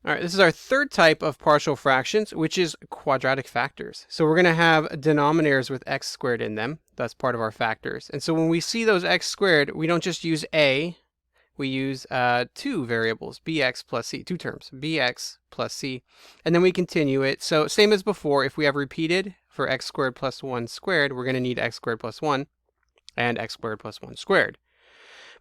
All right, this is our third type of partial fractions, which is quadratic factors. So we're going to have denominators with x squared in them. That's part of our factors. And so when we see those x squared, we don't just use a, we use two variables, bx plus c, two terms, bx plus c, and then we continue it. So same as before, if we have repeated for x squared plus 1 squared, we're going to need x squared plus 1 and x squared plus 1 squared.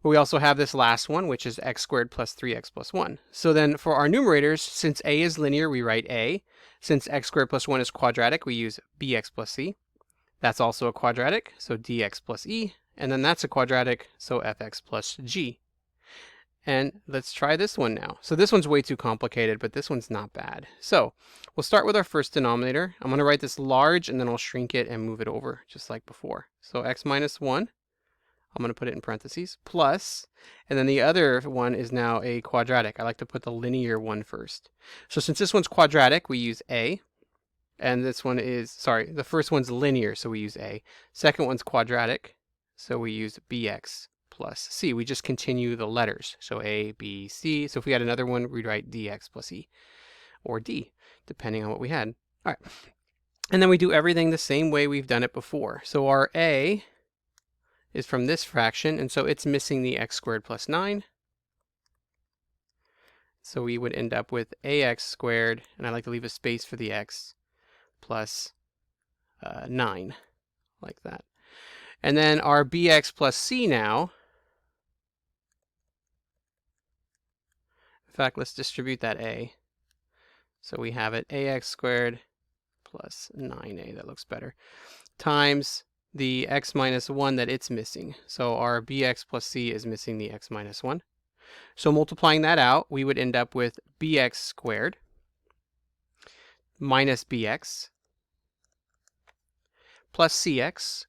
But we also have this last one, which is x squared plus 3x plus 1. So then for our numerators, since a is linear, we write a. Since x squared plus 1 is quadratic, we use bx plus c. That's also a quadratic, so dx plus e. And then that's a quadratic, so fx plus g. And let's try this one now. So this one's way too complicated, but this one's not bad. So we'll start with our first denominator. I'm going to write this large, and then I'll shrink it and move it over, just like before. So x minus 1. I'm going to put it in parentheses, plus, and then the other one is now a quadratic. I like to put the linear one first. So since this one's quadratic, we use a, and this one is, sorry, the first one's linear, so we use a. Second one's quadratic, so we use bx plus c. We just continue the letters, so a, b, c. So if we had another one, we'd write dx plus e, or d, depending on what we had. All right, and then we do everything the same way we've done it before. So our a is from this fraction, and so it's missing the x squared plus 9. So we would end up with ax squared, and I like to leave a space for the x, plus 9, like that. And then our bx plus c now, in fact, let's distribute that a. So we have it ax squared plus 9a, that looks better, times the x minus 1 that it's missing. So our bx plus c is missing the x minus 1. So multiplying that out, we would end up with bx squared minus bx plus cx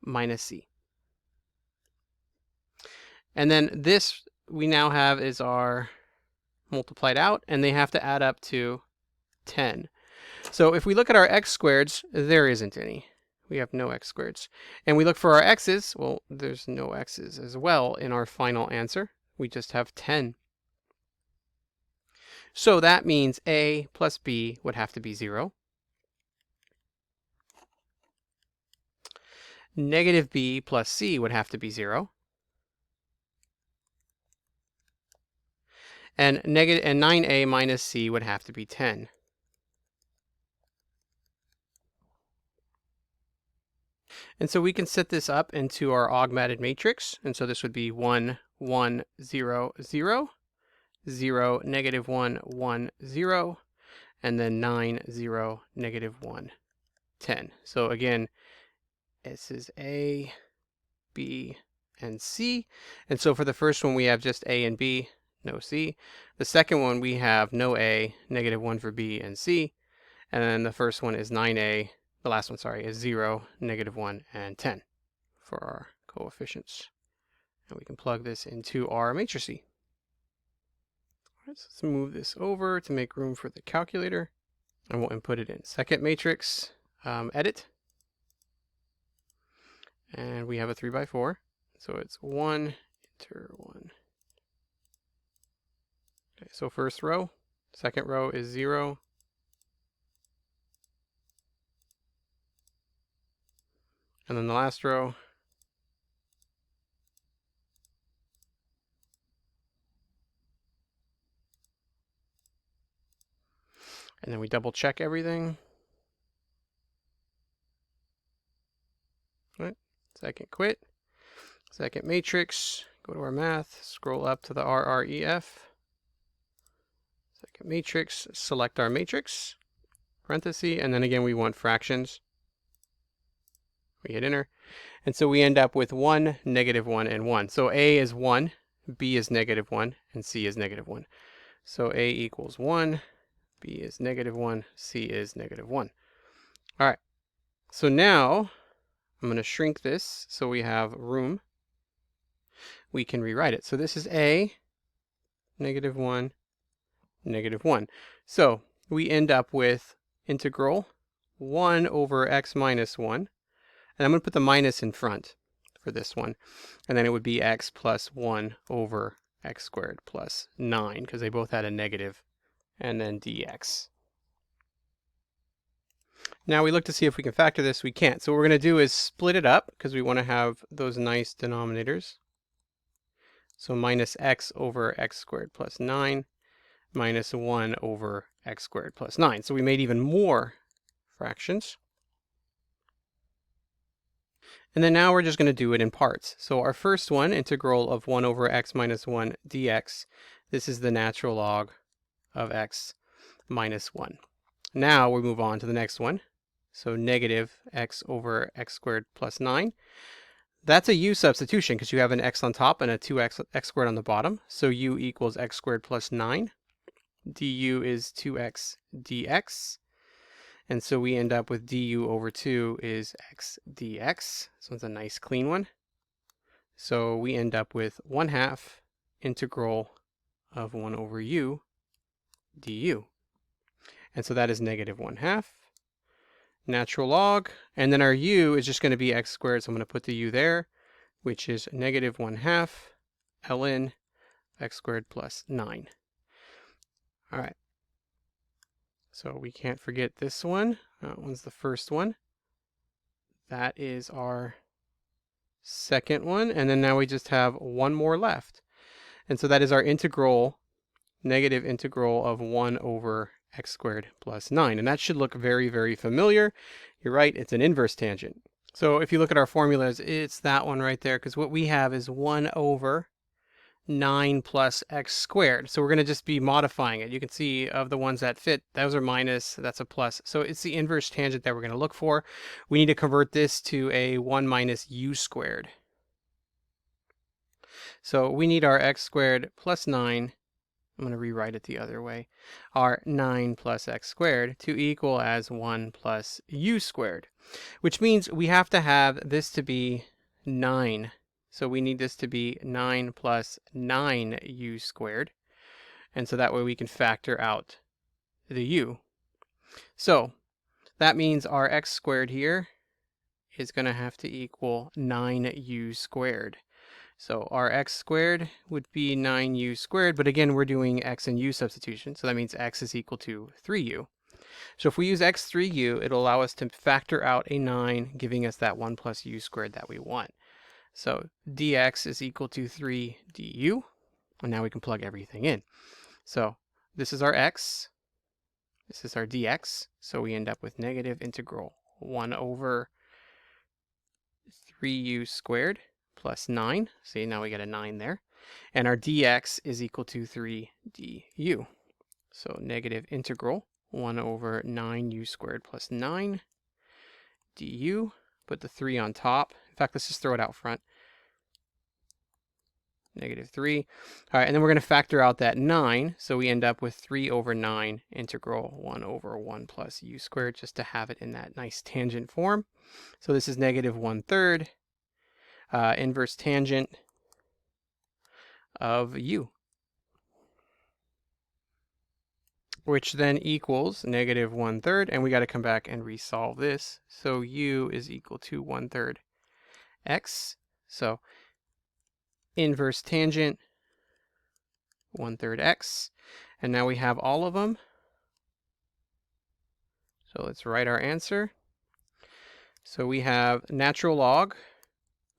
minus c. And then this we now have is our multiplied out, and they have to add up to 10. So if we look at our x squareds, there isn't any. We have no x squareds. And we look for our x's, well, there's no x's as well in our final answer. We just have 10. So that means a plus b would have to be 0. Negative b plus c would have to be 0. And 9a minus c would have to be 10. And so we can set this up into our augmented matrix. And so this would be 1, 1, 0, 0, 0, negative 1, 1, 0, and then 9, 0, negative 1, 10. So again, this is A, B, and C. And so for the first one, we have just A and B, no C. The second one, we have no A, negative 1 for B and C. And then the first one is 9A. The last one, sorry, is 0, negative 1, and 10 for our coefficients. And we can plug this into our matrice. All right, so let's move this over to make room for the calculator. And we'll input it in. Second matrix, edit. And we have a 3 by 4. So it's 1, enter 1. Okay, so first row. Second row is 0. And then the last row, and then we double check everything. All right, second quit, second matrix, go to our math, scroll up to the RREF, second matrix, select our matrix, parenthesis, and then again we want fractions. We hit enter, and so we end up with 1, negative 1, and 1. So A is 1, B is negative 1, and C is negative 1. So A equals 1, B is negative 1, C is negative 1. All right, so now I'm going to shrink this so we have room. We can rewrite it. So this is A, negative 1, negative 1. So we end up with integral 1 over x minus 1. And I'm going to put the minus in front for this one. And then it would be x plus 1 over x squared plus 9, because they both had a negative, and then dx. Now we look to see if we can factor this. We can't. So what we're going to do is split it up, because we want to have those nice denominators. So minus x over x squared plus 9 minus 1 over x squared plus 9. So we made even more fractions. And then now we're just going to do it in parts. So our first one, integral of 1 over x minus 1 dx, this is the natural log of x minus 1. Now we move on to the next one. So negative x over x squared plus 9. That's a u substitution because you have an x on top and a 2x x squared on the bottom. So u equals x squared plus 9. du is 2x dx. And so we end up with du over 2 is x dx. This one's a nice clean one. So we end up with 1/2 integral of 1 over u du. And so that is negative 1/2 natural log. And then our u is just going to be x squared. So I'm going to put the u there, which is negative 1/2 ln x squared plus 9. All right. So we can't forget this one. That one's the first one. That is our second one. And then now we just have one more left. And so that is our integral, negative integral of 1 over x squared plus 9. And that should look very, very familiar. You're right, it's an inverse tangent. So if you look at our formulas, it's that one right there, because what we have is 1 over 9 plus x squared. So we're going to just be modifying it. You can see of the ones that fit, those are minus, that's a plus. So it's the inverse tangent that we're going to look for. We need to convert this to a 1 minus u squared. So we need our x squared plus 9. I'm going to rewrite it the other way. Our 9 plus x squared to equal as 1 plus u squared, which means we have to have this to be 9. So we need this to be 9 plus 9u squared. And so that way we can factor out the u. So that means our x squared here is going to have to equal 9u squared. So our x squared would be 9u squared, but again, we're doing x and u substitution. So that means x is equal to 3u. So if we use x3u, it'll allow us to factor out a 9, giving us that 1 plus u squared that we want. So dx is equal to 3 du. And now we can plug everything in. So this is our x. This is our dx. So we end up with negative integral 1 over 3u squared plus 9. See, now we get a 9 there. And our dx is equal to 3 du. So negative integral 1 over 9u squared plus 9 du. Put the 3 on top. In fact, let's just throw it out front. Negative 3. All right, and then we're going to factor out that 9. So we end up with 3 over 9 integral 1 over 1 plus u squared, just to have it in that nice tangent form. So this is negative 1/3 inverse tangent of u, which then equals negative 1/3. And we got to come back and resolve this. So u is equal to 1/3 x. So inverse tangent 1/3 x. And now we have all of them. So let's write our answer. So we have natural log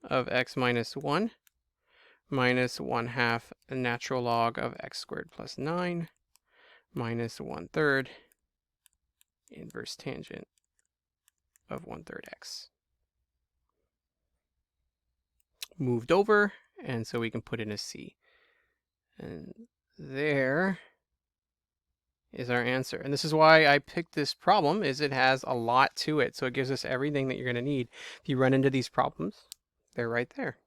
of x minus 1 minus 1/2 natural log of x squared plus 9 minus 1/3 inverse tangent of 1/3 x. Moved over, and so we can put in a c. And there is our answer. And this is why I picked this problem, is it has a lot to it. So it gives us everything that you're going to need. If you run into these problems, they're right there.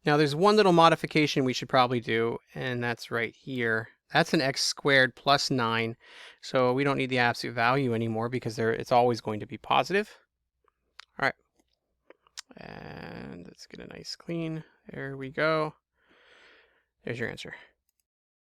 Now there's one little modification we should probably do, and that's right here. That's an x squared plus 9. So we don't need the absolute value anymore because it's always going to be positive. All right. And let's get a nice clean. There we go. There's your answer.